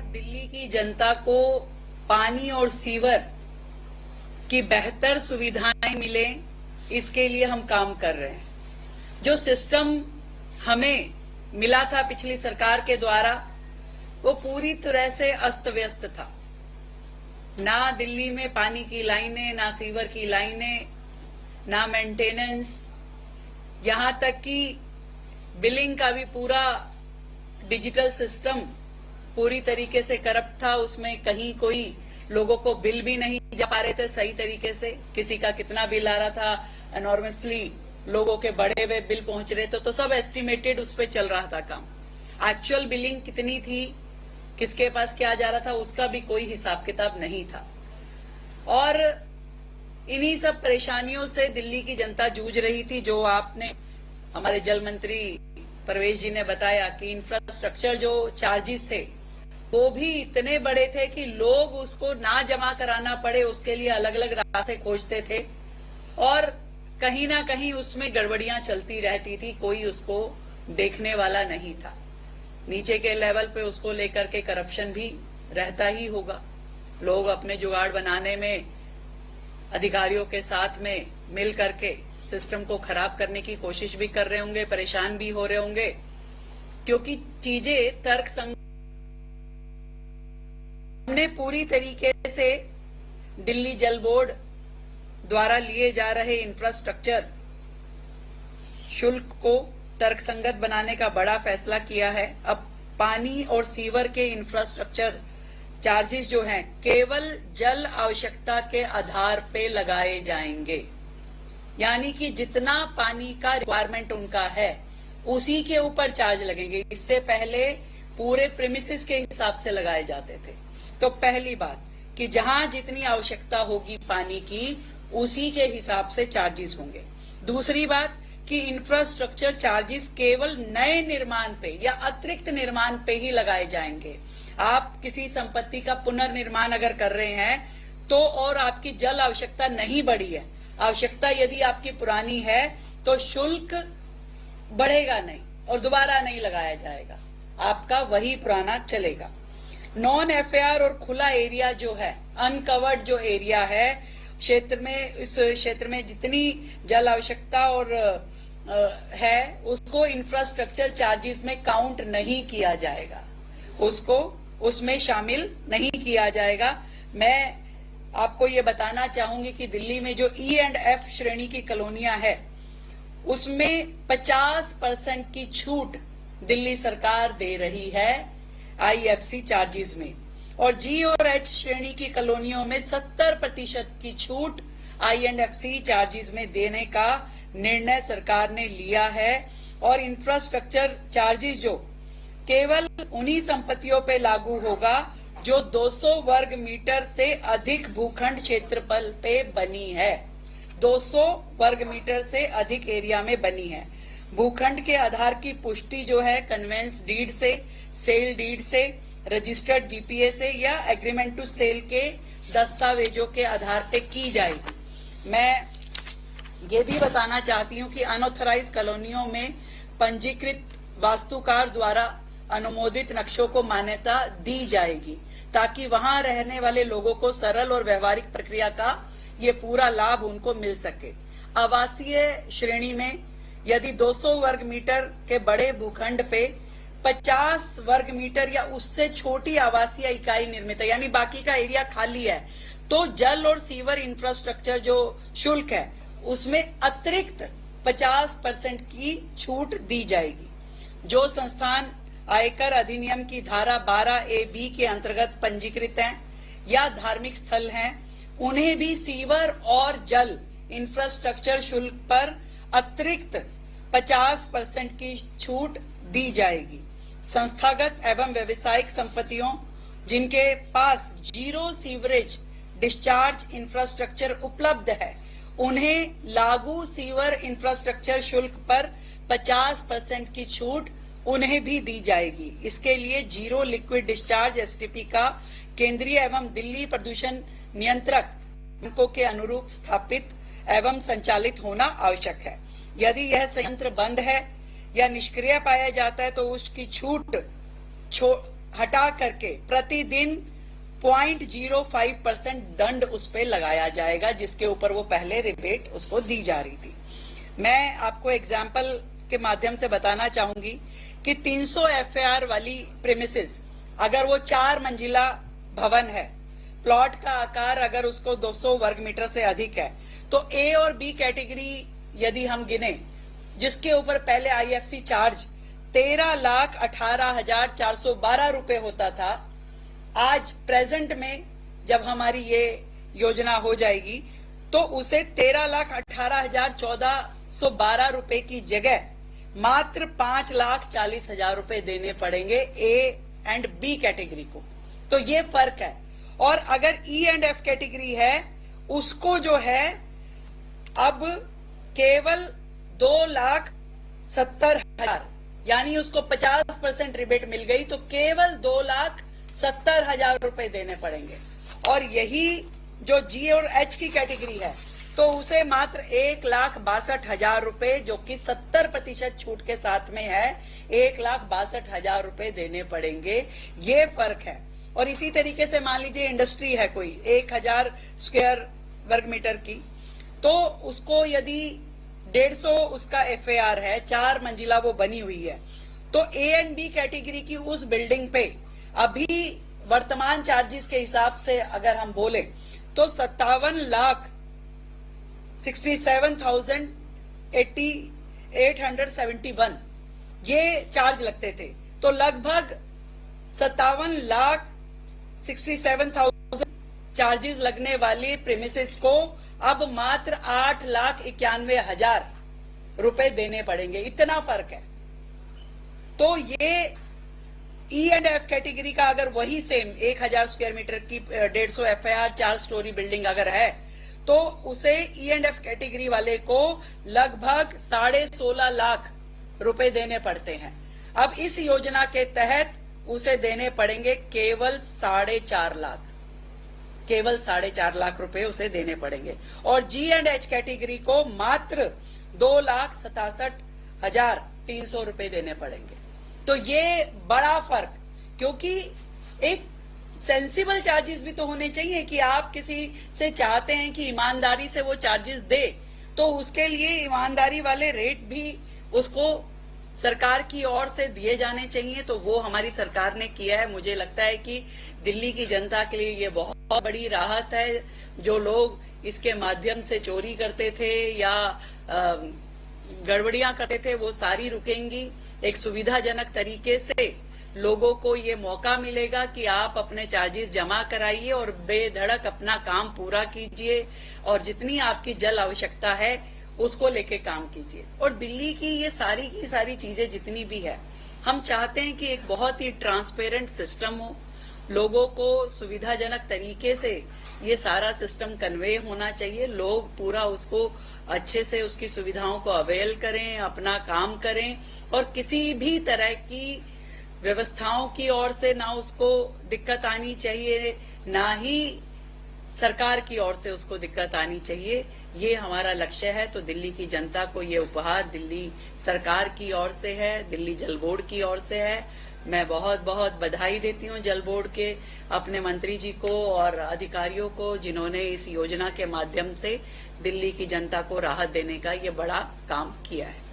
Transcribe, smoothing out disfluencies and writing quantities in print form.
दिल्ली की जनता को पानी और सीवर की बेहतर सुविधाएं मिले, इसके लिए हम काम कर रहे हैं। जो सिस्टम हमें मिला था पिछली सरकार के द्वारा, वो पूरी तरह से अस्त व्यस्त था। ना दिल्ली में पानी की लाइनें, ना सीवर की लाइनें, ना मेंटेनेंस, यहां तक कि बिलिंग का भी पूरा डिजिटल सिस्टम पूरी तरीके से करप्ट था। उसमें कहीं कोई लोगों को बिल भी नहीं जा पा रहे थे सही तरीके से, किसी का कितना बिल आ रहा था, एनॉर्मसली लोगों के बड़े हुए बिल पहुंच रहे थे, तो सब एस्टिमेटेड उस पर चल रहा था काम। एक्चुअल बिलिंग कितनी थी, किसके पास क्या जा रहा था, उसका भी कोई हिसाब किताब नहीं था। और इन्हीं सब परेशानियों से दिल्ली की जनता जूझ रही थी। जो आपने हमारे जल मंत्री परवेश जी ने बताया कि इंफ्रास्ट्रक्चर जो चार्जेस थे वो भी इतने बड़े थे कि लोग उसको ना जमा कराना पड़े उसके लिए अलग अलग रास्ते खोजते थे, और कहीं ना कहीं उसमें गड़बड़ियां चलती रहती थी, कोई उसको देखने वाला नहीं था। नीचे के लेवल पे उसको लेकर के करप्शन भी रहता ही होगा। लोग अपने जुगाड़ बनाने में अधिकारियों के साथ में मिल करके सिस्टम को खराब करने की कोशिश भी कर रहे होंगे, परेशान भी हो रहे होंगे, क्योंकि चीजें तर्कसंगत। हमने पूरी तरीके से दिल्ली जल बोर्ड द्वारा लिए जा रहे इंफ्रास्ट्रक्चर शुल्क को तर्कसंगत बनाने का बड़ा फैसला किया है। अब पानी और सीवर के इंफ्रास्ट्रक्चर चार्जेस जो हैं केवल जल आवश्यकता के आधार पे लगाए जाएंगे, यानी कि जितना पानी का रिक्वायरमेंट उनका है उसी के ऊपर चार्ज लगेंगे। इससे पहले पूरे प्रीमिसेस के हिसाब से लगाए जाते थे। तो पहली बात कि जहां जितनी आवश्यकता होगी पानी की उसी के हिसाब से चार्जेस होंगे। दूसरी बात कि इंफ्रास्ट्रक्चर चार्जेस केवल नए निर्माण पे या अतिरिक्त निर्माण पे ही लगाए जाएंगे। आप किसी संपत्ति का पुनर्निर्माण अगर कर रहे हैं तो, और आपकी जल आवश्यकता नहीं बढ़ी है, आवश्यकता यदि आपकी पुरानी है, तो शुल्क बढ़ेगा नहीं और दोबारा नहीं लगाया जाएगा, आपका वही पुराना चलेगा। नॉन एफएआर और खुला एरिया जो है, अनकवर्ड जो एरिया है क्षेत्र में, इस क्षेत्र में जितनी जल आवश्यकता और है उसको इंफ्रास्ट्रक्चर चार्जेस में काउंट नहीं किया जाएगा, उसको उसमें शामिल नहीं किया जाएगा। मैं आपको ये बताना चाहूंगी कि दिल्ली में जो ई एंड एफ श्रेणी की कॉलोनियां है उसमें 50% की छूट दिल्ली सरकार दे रही है आईएफसी चार्जेस में, और जी और एच श्रेणी की कॉलोनियों में 70% की छूट आईएनएफसी चार्जेस में देने का निर्णय सरकार ने लिया है। और इंफ्रास्ट्रक्चर चार्जेस जो केवल उन्हीं संपत्तियों पे लागू होगा जो 200 वर्ग मीटर से अधिक भूखंड क्षेत्रफल पे बनी है, 200 वर्ग मीटर से अधिक एरिया में बनी है। भूखंड के आधार की पुष्टि जो है कन्वेंस डीड से, सेल डीड से, रजिस्टर्ड जीपीए से या एग्रीमेंट टू सेल के दस्तावेजों के आधार पे की जाएगी। मैं ये भी बताना चाहती हूँ कि अनऑथराइज कॉलोनियों में पंजीकृत वास्तुकार द्वारा अनुमोदित नक्शों को मान्यता दी जाएगी, ताकि वहां रहने वाले लोगों को सरल और व्यवहारिक प्रक्रिया का ये पूरा लाभ उनको मिल सके। आवासीय श्रेणी में यदि 200 वर्ग मीटर के बड़े भूखंड पे 50 वर्ग मीटर या उससे छोटी आवासीय इकाई निर्मित है, यानी बाकी का एरिया खाली है, तो जल और सीवर इंफ्रास्ट्रक्चर जो शुल्क है उसमें अतिरिक्त 50% की छूट दी जाएगी। जो संस्थान आयकर अधिनियम की धारा 12A(b) के अंतर्गत पंजीकृत हैं या धार्मिक स्थल हैं, उन्हें भी सीवर और जल इंफ्रास्ट्रक्चर शुल्क पर अतिरिक्त 50% की छूट दी जाएगी। संस्थागत एवं व्यवसायिक संपत्तियों जिनके पास जीरो सीवरेज डिस्चार्ज इंफ्रास्ट्रक्चर उपलब्ध है, उन्हें लागू सीवर इंफ्रास्ट्रक्चर शुल्क पर 50% की छूट उन्हें भी दी जाएगी। इसके लिए जीरो लिक्विड डिस्चार्ज एसटीपी का केंद्रीय एवं दिल्ली प्रदूषण नियंत्रक मानकों के अनुरूप स्थापित एवं संचालित होना आवश्यक है। यदि यह संयंत्र बंद है या निष्क्रिय पाया जाता है तो उसकी छूट हटा करके प्रतिदिन 0.05% दंड उस पे लगाया जाएगा, जिसके ऊपर वो पहले रिबेट उसको दी जा रही थी। मैं आपको एग्जाम्पल के माध्यम से बताना चाहूंगी कि 300 FAR वाली प्रेमिसेस, अगर वो 4 मंजिला भवन है, प्लॉट का आकार अगर उसको 200 वर्ग मीटर से अधिक है, तो ए और बी कैटेगरी यदि हम गिने, जिसके ऊपर पहले IFC चार्ज 13,18,412 रुपए होता था, आज प्रेजेंट में जब हमारी ये योजना हो जाएगी तो उसे 13,18,1412 रुपए की जगह मात्र 5,40,000 रुपए देने पड़ेंगे ए एंड बी कैटेगरी को। तो ये फर्क है। और अगर ई एंड एफ कैटेगरी है, उसको जो है अब केवल 2,70,000, यानी उसको 50% रिबेट मिल गई, तो केवल 2,70,000 रुपए देने पड़ेंगे। और यही जो जी और एच की कैटेगरी है, तो उसे मात्र 1,62,000 रुपए, जो कि 70% छूट के साथ में है, 1,62,000 रुपए देने पड़ेंगे। ये फर्क है। और इसी तरीके से मान लीजिए इंडस्ट्री है कोई 1,000 स्क्वायर वर्ग मीटर की, तो उसको यदि 150 उसका FAR है, 4 मंजिला वो बनी हुई है, तो ए एंड बी कैटेगरी की उस बिल्डिंग पे अभी वर्तमान चार्जेस के हिसाब से अगर हम बोले तो 57,67,871 ये चार्ज लगते थे। तो लगभग 57,67,000 चार्जेस लगने वाली प्रीमिसेस को अब मात्र 8,91,000 रुपए देने पड़ेंगे। इतना फर्क है। तो ये ई एंड एफ कैटेगरी का अगर वही सेम 1,000 स्क्वायर मीटर की 150 FAR 4 स्टोरी बिल्डिंग अगर है, तो उसे ई एंड एफ कैटेगरी वाले को लगभग 16.5 लाख रुपए देने पड़ते हैं। अब इस योजना के तहत उसे देने पड़ेंगे केवल 4.5 लाख, केवल 4.5 लाख रुपए उसे देने पड़ेंगे। और जी एंड एच कैटेगरी को मात्र 2,67,300 रुपए देने पड़ेंगे। तो ये बड़ा फर्क, क्योंकि एक सेंसिबल चार्जेस भी तो होने चाहिए कि आप किसी से चाहते हैं कि ईमानदारी से वो चार्जेस दे, तो उसके लिए ईमानदारी वाले रेट भी उसको सरकार की ओर से दिए जाने चाहिए। तो वो हमारी सरकार ने किया है। मुझे लगता है कि दिल्ली की जनता के लिए ये बहुत बड़ी राहत है। जो लोग इसके माध्यम से चोरी करते थे या गड़बड़ियां करते थे, वो सारी रुकेंगी। एक सुविधाजनक तरीके से लोगों को ये मौका मिलेगा कि आप अपने चार्जेस जमा कराइए और बेधड़क अपना काम पूरा कीजिए, और जितनी आपकी जल आवश्यकता है उसको लेके काम कीजिए। और दिल्ली की ये सारी की सारी चीजें जितनी भी है, हम चाहते हैं कि एक बहुत ही ट्रांसपेरेंट सिस्टम हो, लोगों को सुविधाजनक तरीके से ये सारा सिस्टम कन्वे होना चाहिए, लोग पूरा उसको अच्छे से उसकी सुविधाओं को अवेल करें, अपना काम करें, और किसी भी तरह की व्यवस्थाओं की ओर से ना उसको दिक्कत आनी चाहिए, ना ही सरकार की ओर से उसको दिक्कत आनी चाहिए। ये हमारा लक्ष्य है। तो दिल्ली की जनता को ये उपहार दिल्ली सरकार की ओर से है, दिल्ली जल बोर्ड की ओर से है। मैं बहुत बहुत बधाई देती हूँ जल बोर्ड के अपने मंत्री जी को और अधिकारियों को, जिन्होंने इस योजना के माध्यम से दिल्ली की जनता को राहत देने का ये बड़ा काम किया है।